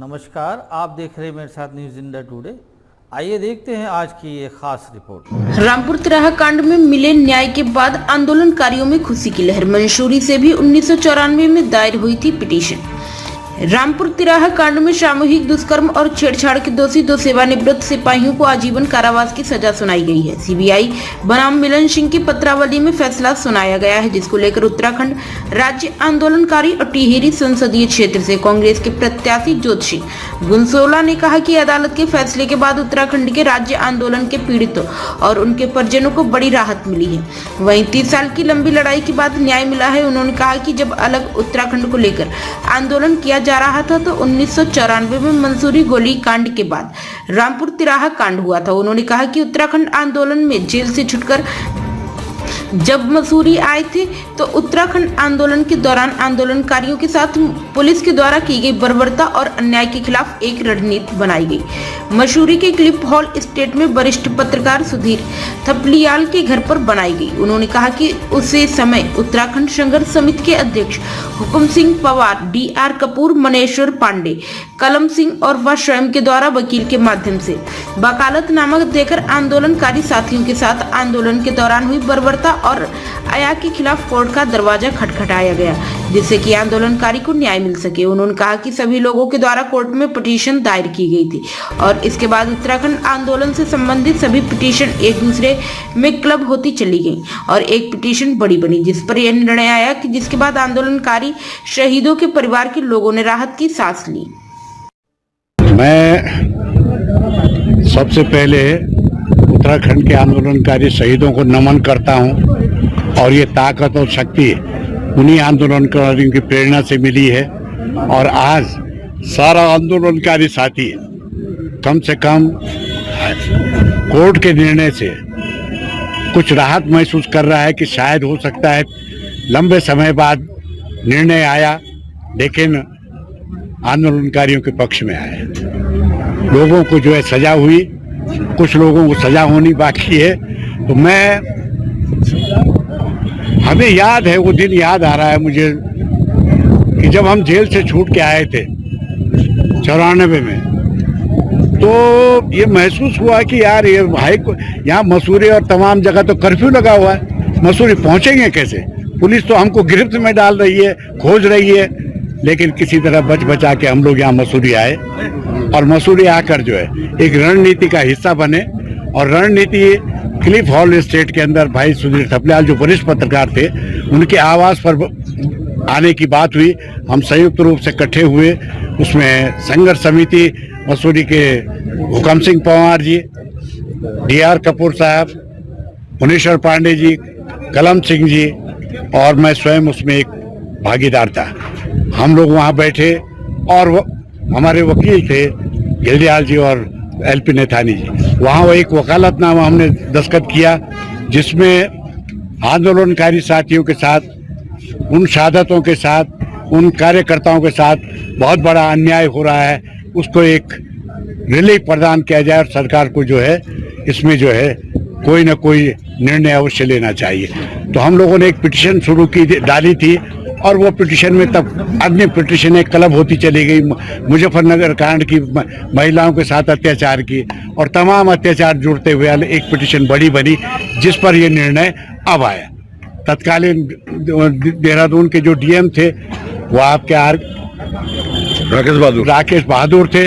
नमस्कार, आप देख रहे हैं मेरे साथ न्यूज इंडिया टुडे। आइए देखते हैं आज की ये खास रिपोर्ट। रामपुर तिराहा कांड में मिले न्याय के बाद आंदोलनकारियों में खुशी की लहर। मंसूरी से भी 1994 में दायर हुई थी पिटीशन। रामपुर तिराहा कांड में सामूहिक दुष्कर्म और छेड़छाड़ के दोषी दो सेवानिवृत्त सिपाहियों को आजीवन कारावास की सजा सुनाई गई है। सीबीआई बनाम मिलन सिंह की पत्रावली में फैसला सुनाया गया है, जिसको लेकर उत्तराखंड राज्य आंदोलनकारी और टिहरी संसदीय क्षेत्र से कांग्रेस के प्रत्याशी जोत सिंह गुंसोला ने कहा कि अदालत के फैसले के बाद उत्तराखंड के राज्य आंदोलन के पीड़ितों और उनके परिजनों को बड़ी राहत मिली है। वहीं 30 साल की लंबी लड़ाई के बाद न्याय मिला है। उन्होंने कहा कि जब अलग उत्तराखंड को लेकर आंदोलन किया जा रहा था तो 1994 में मंसूरी गोली कांड के बाद रामपुर तिराहा कांड हुआ था। उन्होंने कहा कि उत्तराखंड आंदोलन में जेल से छूटकर जब मसूरी आए थे तो उत्तराखंड आंदोलन के दौरान आंदोलनकारियों के साथ पुलिस के द्वारा की गई बर्बरता और अन्याय के खिलाफ एक रणनीति बनाई गई। मसूरी के क्लिफ हॉल स्टेट में वरिष्ठ पत्रकार सुधीर थपलियाल के घर पर बनाई गई। उन्होंने कहा कि उसी समय उत्तराखंड संघर्ष समिति के अध्यक्ष हुकुम सिंह पवार, DR कपूर, मनेश्वर पांडे, कलम सिंह और वह स्वयं के द्वारा वकील के माध्यम से वकालतनामा देकर आंदोलनकारी साथियों के साथ आंदोलन के दौरान हुई बर्बरता और आया के खिलाफ कोर्ट का दरवाजा खटखटाया गया, जिससे कि आंदोलनकारी को न्याय मिल सके। उन्होंने कहा कि सभी लोगों के द्वारा कोर्ट में पिटीशन दायर की गई थी और इसके बाद उत्तराखंड आंदोलन से संबंधित सभी पिटीशन एक दूसरे में क्लब होती चली गई और एक पिटीशन बड़ी बनी, जिस पर यह निर्णय आया कि जिसके बाद आंदोलनकारी शहीदों के परिवार के लोगों ने राहत की सांस ली। मैं सबसे पहले उत्तराखंड के आंदोलनकारी शहीदों को नमन करता हूं और ये ताकत और शक्ति उन्हीं आंदोलनकारियों की प्रेरणा से मिली है और आज सारा आंदोलनकारी साथी कम से कम कोर्ट के निर्णय से कुछ राहत महसूस कर रहा है कि शायद हो सकता है लंबे समय बाद निर्णय आया लेकिन आंदोलनकारियों के पक्ष में आया। लोगों को जो है सजा हुई, कुछ लोगों को सजा होनी बाकी है। तो हमें याद है, वो दिन याद आ रहा है मुझे कि जब हम जेल से छूट के आए थे 94 में, तो ये महसूस हुआ कि यार ये भाई को यहाँ मसूरी और तमाम जगह तो कर्फ्यू लगा हुआ है, मसूरी पहुंचेंगे कैसे? पुलिस तो हमको गिरफ्त में डाल रही है, खोज रही है, लेकिन किसी तरह बच बचा के हम लोग यहाँ मसूरी आए और मसूरी आकर जो है एक रणनीति का हिस्सा बने। और रणनीति क्लिफ हॉल स्टेट के अंदर भाई सुधीर थपलियाल जो वरिष्ठ पत्रकार थे, उनके आवास पर आने की बात हुई। हम संयुक्त रूप से इकट्ठे हुए, उसमें संघर्ष समिति मसूरी के हुकुम सिंह पवार जी, DR कपूर साहब, मनेश्वर पांडे जी, कलम सिंह जी और मैं स्वयं उसमें एक भागीदार था। हम लोग वहाँ बैठे और हमारे वकील थे गिलडियाल जी और LP नेथानी जी। वहाँ वो एक वकालतनामा हमने दस्तखत किया जिसमें आंदोलनकारी साथियों के साथ, उन शहादतों के साथ, उन कार्यकर्ताओं के साथ बहुत बड़ा अन्याय हो रहा है, उसको एक रिलीफ प्रदान किया जाए और सरकार को जो है इसमें जो है कोई ना कोई निर्णय अवश्य लेना चाहिए। तो हम लोगों ने एक पिटीशन शुरू की डाली थी और वो पिटीशन में तब अन्य पिटीशन एक क्लब होती चली गई, मुजफ्फरनगर कांड की, महिलाओं के साथ अत्याचार की और तमाम अत्याचार जुड़ते हुए एक पिटीशन बड़ी बनी, जिस पर ये निर्णय अब आया। तत्कालीन देहरादून के जो DM थे वो आपके राकेश बहादुर थे।